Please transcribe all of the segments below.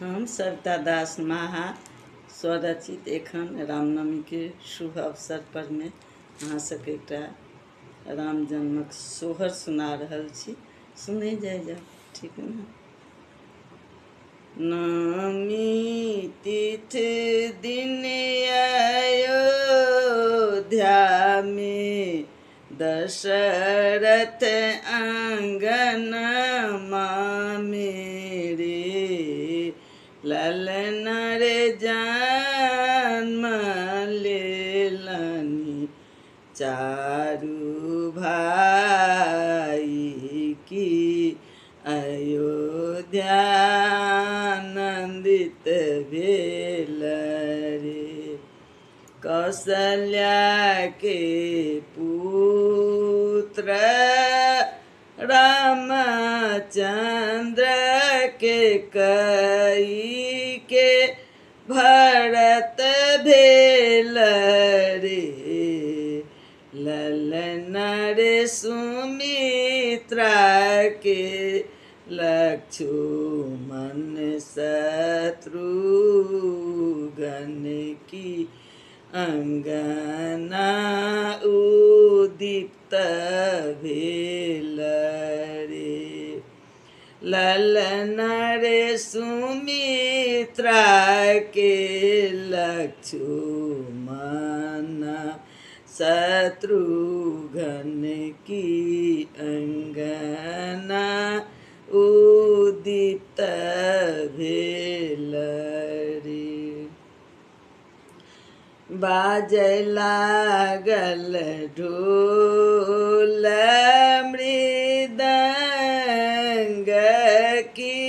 हम सविता दास महा स्वरचित एखन रामनवमी के शुभ अवसर पर में अहाँ सबके एकटा राम जन्मक सोहर सुना रहल छी। सुनै जाए ठीक है ना। नवमी तिथि दिन अयोध्या में दशरथ आंगन मेरे ललन रे जन्म लेलनि चारु भाई की अयोध्या नंदित भेल रे। कौशल्या के पुत्र रामचंद्र के कई के भरत भेल रे। ललन रे सुमित्रा के लक्ष्मण शत्रुघ्न की अंगना उदीप्त भेल रे। ललन रे सुमित्रा के लक्ष्मण शत्रुघ्न की अंगना उदित भेल रे। बाजै लागल ढोल मृदंग की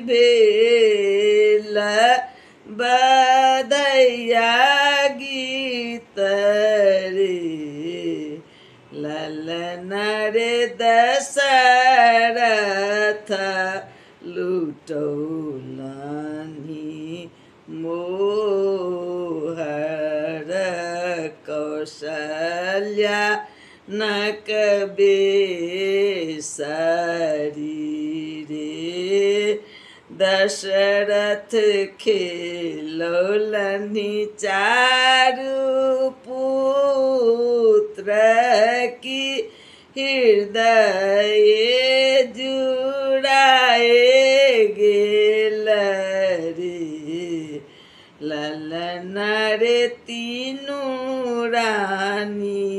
भेल बधैया गीत रे। ललन रे दशरथ लुटौलनि मोहर कौशल्या नक बेसरी रे। दशरथ खेलौलनि चारु पुत्र की हृदय जुड़ाए गेल रे। ललन रे तीनों रानी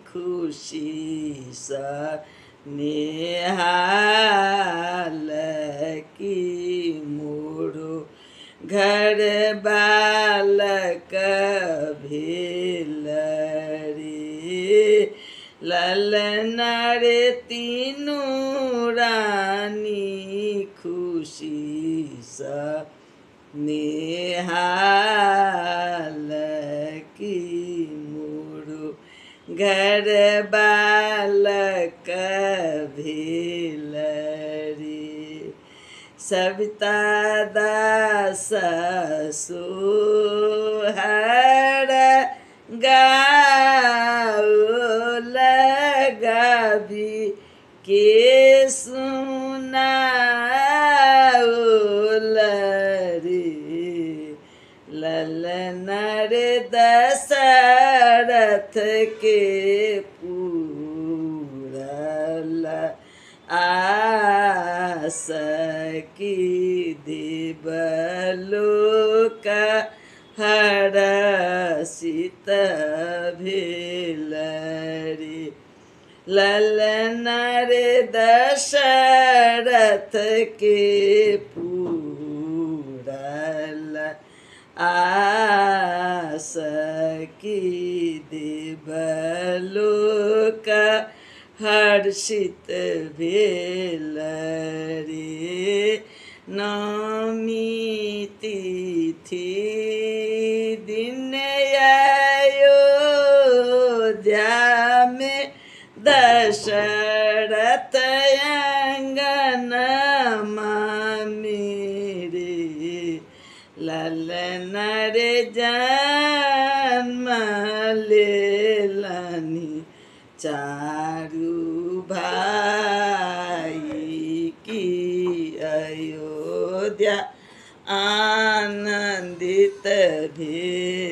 खुशी सा नेहाल की मोरो घर बालक भेल रे। ललन रे तीनों रानी खुशी सा नेहाल की मोरो घर बालक भेल रे। सविता दास सोहर गाओल गाबी के सुनाओल रे। ललन रे दशरथ के पूरल आस की देवलोक हर्षित भेल रे। ललन रे दशरथ के पूरल आस की देवलोक हर्षित भेल रे। नवमी तिथि दिन अयोध्या में दशरथ आंगन मेरे। ललन रे जन्म लेलनि चारु भाई की अयोध्या आनंदित भेलरी।